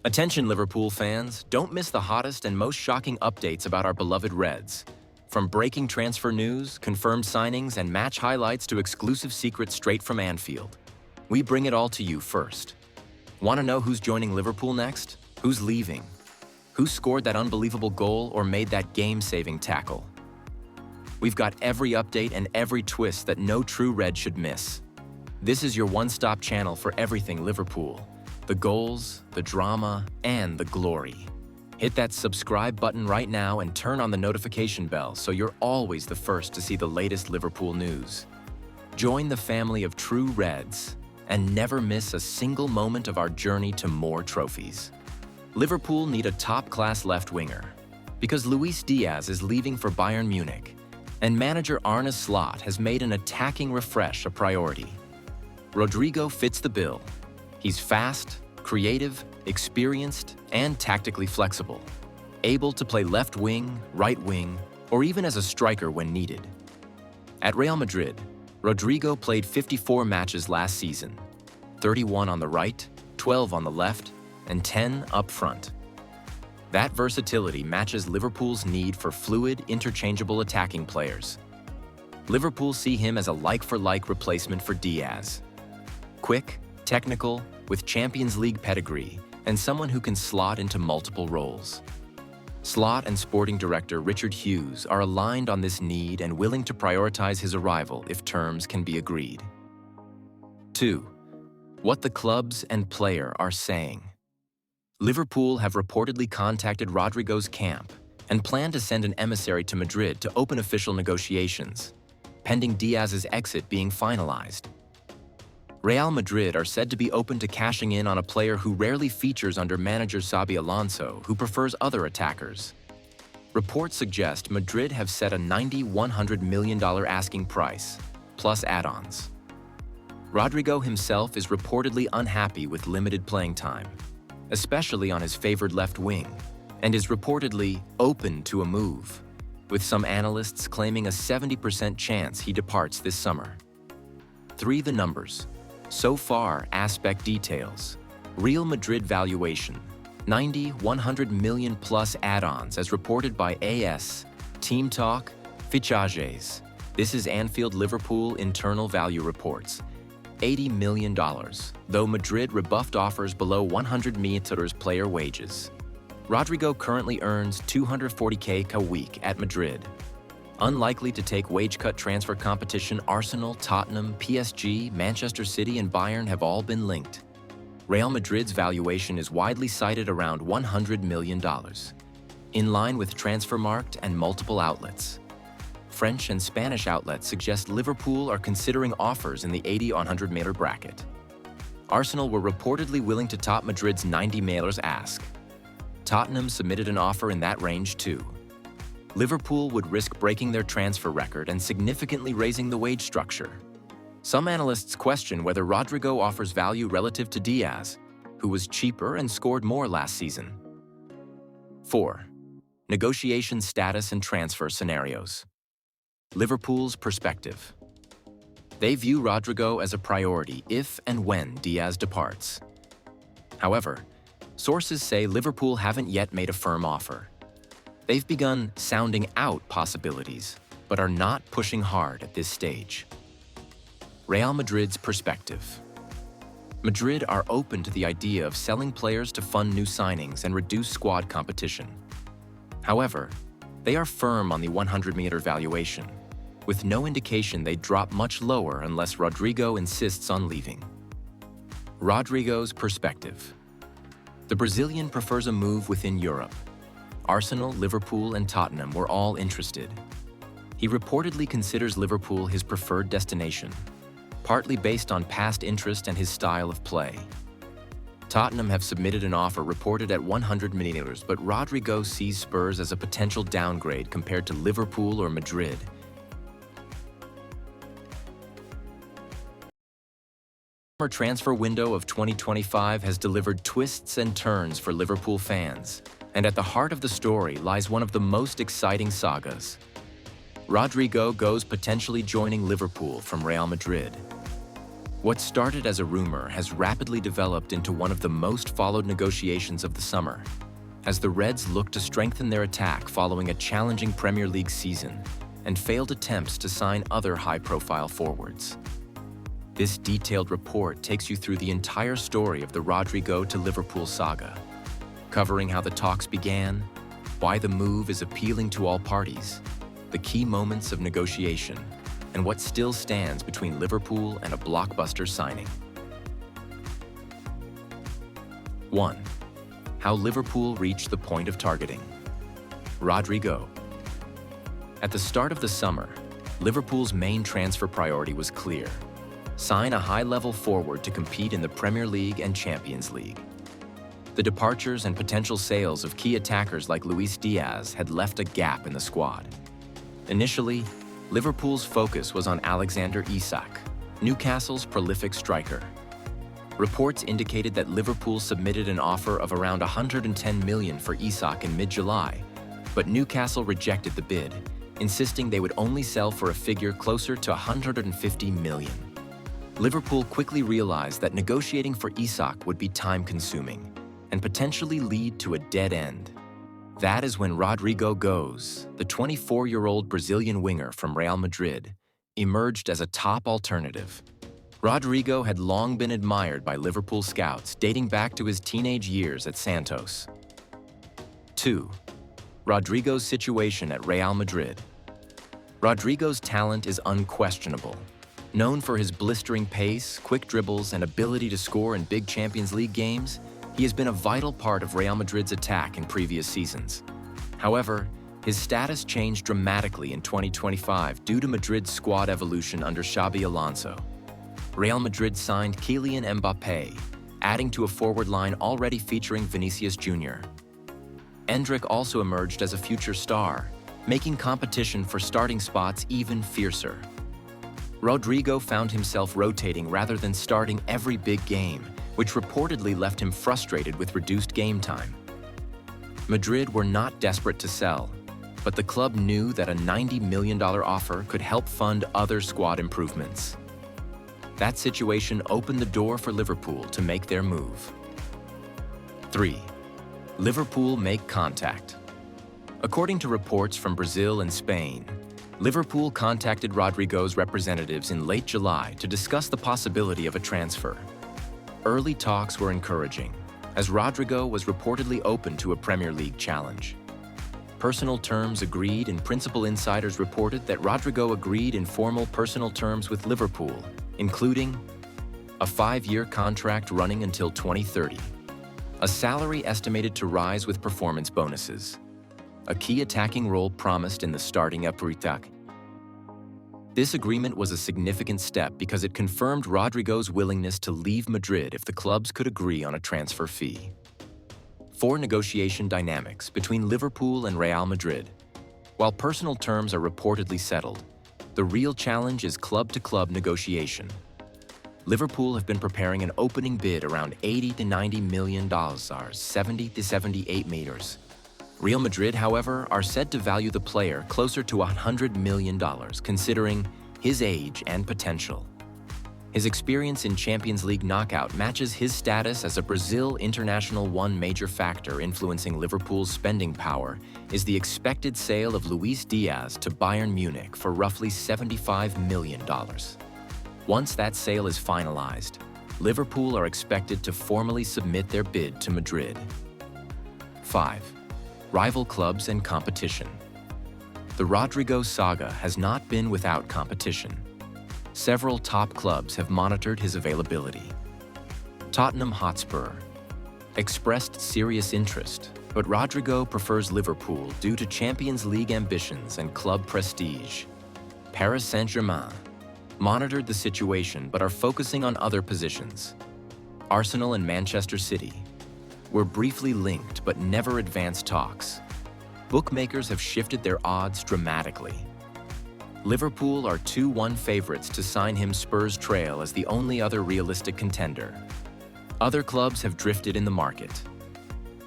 Attention Liverpool fans, don't miss the hottest and most shocking updates about our beloved Reds. From breaking transfer news, confirmed signings, and match highlights to exclusive secrets straight from Anfield. We bring it all to you first. Want to know who's joining Liverpool next? Who's leaving? Who scored that unbelievable goal or made that game-saving tackle? We've got every update and every twist that no true Red should miss. This is your one-stop channel for everything Liverpool. The goals, the drama, and the glory. Hit that subscribe button right now and turn on the notification bell so you're always the first to see the latest Liverpool news. Join the family of true Reds and never miss a single moment of our journey to more trophies. Liverpool need a top-class left winger because Luis Diaz is leaving for Bayern Munich, and manager Arne Slot has made an attacking refresh a priority. Rodrygo fits the bill. He's fast, creative, experienced, and tactically flexible, able to play left wing, right wing, or even as a striker when needed. At Real Madrid, Rodrygo played 54 matches last season, 31 on the right, 12 on the left, and 10 up front. That versatility matches Liverpool's need for fluid, interchangeable attacking players. Liverpool see him as a like-for-like replacement for Diaz. Quick, technical, with Champions League pedigree, and someone who can slot into multiple roles. Slot and sporting director Richard Hughes are aligned on this need and willing to prioritize his arrival if terms can be agreed. 2. What the clubs and player are saying. Liverpool have reportedly contacted Rodrygo's camp and plan to send an emissary to Madrid to open official negotiations, pending Diaz's exit being finalized. Real Madrid are said to be open to cashing in on a player who rarely features under manager Xabi Alonso, who prefers other attackers. Reports suggest Madrid have set a $90–100 million asking price, plus add-ons. Rodrygo himself is reportedly unhappy with limited playing time, especially on his favored left wing, and is reportedly open to a move, with some analysts claiming a 70% chance he departs this summer. 3. The numbers. So far, aspect details. Real Madrid valuation, $90–100 million plus add-ons as reported by AS, Team Talk, Fichajes. This is Anfield Liverpool internal value reports. $80 million, though Madrid rebuffed offers below 100 meters player wages. Rodrygo currently earns $240K a week at Madrid. Unlikely to take wage cut transfer competition, Arsenal, Tottenham, PSG, Manchester City, and Bayern have all been linked. Real Madrid's valuation is widely cited around $100 million, in line with Transfermarkt and multiple outlets. French and Spanish outlets suggest Liverpool are considering offers in the 80–100 meter bracket. Arsenal were reportedly willing to top Madrid's 90 meters ask. Tottenham submitted an offer in that range too. Liverpool would risk breaking their transfer record and significantly raising the wage structure. Some analysts question whether Rodrygo offers value relative to Diaz, who was cheaper and scored more last season. 4. Negotiation status and transfer scenarios. Liverpool's perspective. They view Rodrygo as a priority if and when Diaz departs. However, sources say Liverpool haven't yet made a firm offer. They've begun sounding out possibilities, but are not pushing hard at this stage. Real Madrid's perspective. Madrid are open to the idea of selling players to fund new signings and reduce squad competition. However, they are firm on the 100-meter valuation, with no indication they'd drop much lower unless Rodrygo insists on leaving. Rodrygo's perspective. The Brazilian prefers a move within Europe. Arsenal, Liverpool, and Tottenham were all interested. He reportedly considers Liverpool his preferred destination, partly based on past interest and his style of play. Tottenham have submitted an offer reported at 100 million, but Rodrygo sees Spurs as a potential downgrade compared to Liverpool or Madrid. The summer transfer window of 2025 has delivered twists and turns for Liverpool fans, and at the heart of the story lies one of the most exciting sagas. Rodrygo goes potentially joining Liverpool from Real Madrid. What started as a rumor has rapidly developed into one of the most followed negotiations of the summer, as the Reds look to strengthen their attack following a challenging Premier League season and failed attempts to sign other high-profile forwards. This detailed report takes you through the entire story of the Rodrygo to Liverpool saga, covering how the talks began, why the move is appealing to all parties, the key moments of negotiation, and what still stands between Liverpool and a blockbuster signing. 1. How Liverpool reached the point of targeting. Rodrygo. At the start of the summer, Liverpool's main transfer priority was clear: sign a high-level forward to compete in the Premier League and Champions League. The departures and potential sales of key attackers like Luis Diaz had left a gap in the squad. Initially, Liverpool's focus was on Alexander Isak, Newcastle's prolific striker. Reports indicated that Liverpool submitted an offer of around $110 million for Isak in mid-July, but Newcastle rejected the bid, insisting they would only sell for a figure closer to $150 million. Liverpool quickly realized that negotiating for Isak would be time-consuming and potentially lead to a dead end. That is when Rodrygo goes, the 24-year-old Brazilian winger from Real Madrid, emerged as a top alternative. Rodrygo had long been admired by Liverpool scouts dating back to his teenage years at Santos. 2. Rodrygo's situation at Real Madrid. Rodrygo's talent is unquestionable. Known for his blistering pace, quick dribbles, and ability to score in big Champions League games, he has been a vital part of Real Madrid's attack in previous seasons. However, his status changed dramatically in 2025 due to Madrid's squad evolution under Xabi Alonso. Real Madrid signed Kylian Mbappé, adding to a forward line already featuring Vinicius Jr. Endrick also emerged as a future star, making competition for starting spots even fiercer. Rodrygo found himself rotating rather than starting every big game, which reportedly left him frustrated with reduced game time. Madrid were not desperate to sell, but the club knew that a $90 million offer could help fund other squad improvements. That situation opened the door for Liverpool to make their move. 3. Liverpool make contact. According to reports from Brazil and Spain, Liverpool contacted Rodrygo's representatives in late July to discuss the possibility of a transfer. Early talks were encouraging, as Rodrygo was reportedly open to a Premier League challenge. Personal terms agreed, and Principal Insiders reported that Rodrygo agreed informal personal terms with Liverpool, including a 5-year contract running until 2030, a salary estimated to rise with performance bonuses, a key attacking role promised in the starting attack. This agreement was a significant step because it confirmed Rodrygo's willingness to leave Madrid if the clubs could agree on a transfer fee. 4. Negotiation dynamics between Liverpool and Real Madrid. While personal terms are reportedly settled, the real challenge is club-to-club negotiation. Liverpool have been preparing an opening bid around $80 to $90 million, 70 to 78 meters. Real Madrid, however, are said to value the player closer to $100 million, considering his age and potential. His experience in Champions League knockout matches his status as a Brazil international. One major factor influencing Liverpool's spending power is the expected sale of Luis Diaz to Bayern Munich for roughly $75 million. Once that sale is finalized, Liverpool are expected to formally submit their bid to Madrid. 5. Rival clubs and competition. The Rodrygo saga has not been without competition. Several top clubs have monitored his availability. Tottenham Hotspur expressed serious interest, but Rodrygo prefers Liverpool due to Champions League ambitions and club prestige. Paris Saint-Germain monitored the situation but are focusing on other positions. Arsenal and Manchester City were briefly linked but never advanced talks. Bookmakers have shifted their odds dramatically. Liverpool are 2-1 favorites to sign him. Spurs trail as the only other realistic contender. Other clubs have drifted in the market.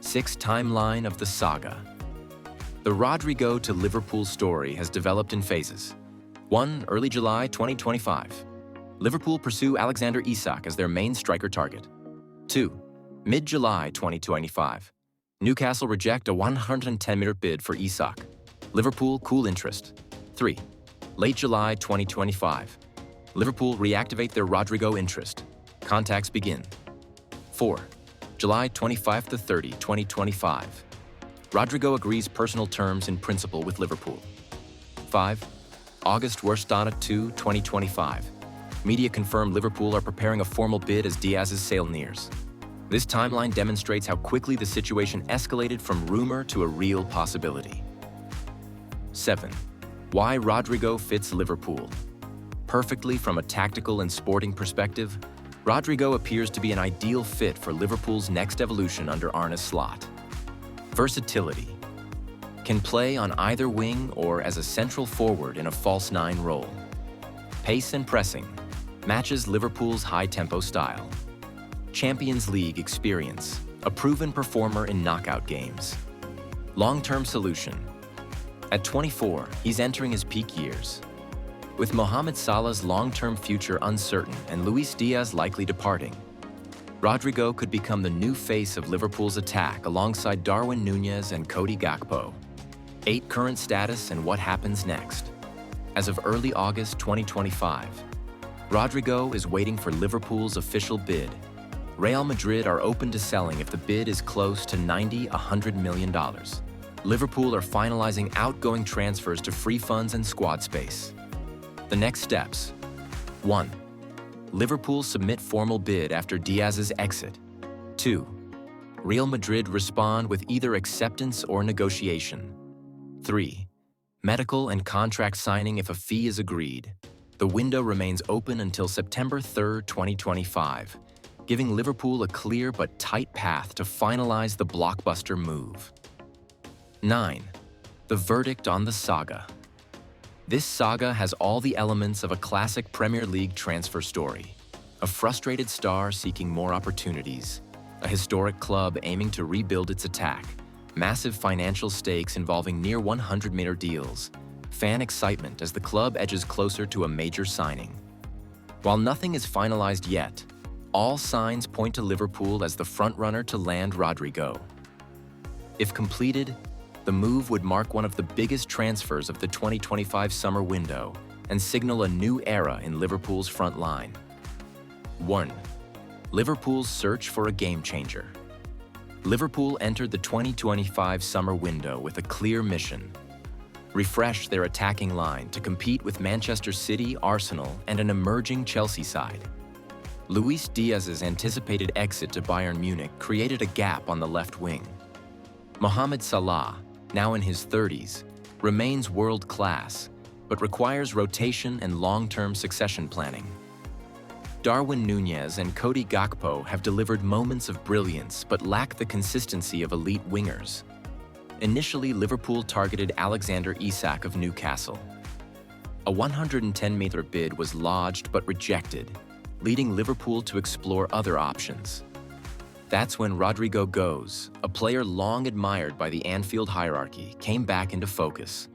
6. Timeline of the saga. The Rodrygo to Liverpool story has developed in phases. 1. Early July 2025. Liverpool pursue Alexander Isak as their main striker target. 2. Mid-July 2025. Newcastle reject a 110-meter bid for Isak. Liverpool cool interest. 3. Late July 2025. Liverpool reactivate their Rodrygo interest. Contacts begin. 4. July 25 to 30, 2025. Rodrygo agrees personal terms in principle with Liverpool. 5. August 2, 2025. Media confirm Liverpool are preparing a formal bid as Diaz's sale nears. This timeline demonstrates how quickly the situation escalated from rumor to a real possibility. 7. Why Rodrygo fits Liverpool. Perfectly from a tactical and sporting perspective, Rodrygo appears to be an ideal fit for Liverpool's next evolution under Arne Slot. Versatility. Can play on either wing or as a central forward in a false nine role. Pace and pressing. Matches Liverpool's high-tempo style. Champions League experience. A proven performer in knockout games. Long-term solution. At 24, he's entering his peak years. With Mohamed Salah's long-term future uncertain and Luis Diaz likely departing, Rodrygo could become the new face of Liverpool's attack alongside Darwin Núñez and Cody Gakpo. 8. Current status and what happens next. As of early August 2025, Rodrygo is waiting for Liverpool's official bid. Real Madrid are open to selling if the bid is close to $90–100 million. Liverpool are finalizing outgoing transfers to free funds and squad space. The next steps. 1. Liverpool submit formal bid after Diaz's exit. 2. Real Madrid respond with either acceptance or negotiation. 3. Medical and contract signing if a fee is agreed. The window remains open until September 3, 2025, giving Liverpool a clear but tight path to finalize the blockbuster move. 9. The verdict on the saga. This saga has all the elements of a classic Premier League transfer story. A frustrated star seeking more opportunities, a historic club aiming to rebuild its attack, massive financial stakes involving near 100-meter deals, fan excitement as the club edges closer to a major signing. While nothing is finalized yet, all signs point to Liverpool as the frontrunner to land Rodrygo. If completed, the move would mark one of the biggest transfers of the 2025 summer window and signal a new era in Liverpool's front line. 1. Liverpool's search for a game-changer. Liverpool entered the 2025 summer window with a clear mission: refresh their attacking line to compete with Manchester City, Arsenal, and an emerging Chelsea side. Luis Diaz's anticipated exit to Bayern Munich created a gap on the left wing. Mohamed Salah, now in his 30s, remains world-class, but requires rotation and long-term succession planning. Darwin Núñez and Cody Gakpo have delivered moments of brilliance but lack the consistency of elite wingers. Initially, Liverpool targeted Alexander Isak of Newcastle. A 110-meter bid was lodged but rejected, leading Liverpool to explore other options. That's when Rodrygo Goes, a player long admired by the Anfield hierarchy, came back into focus.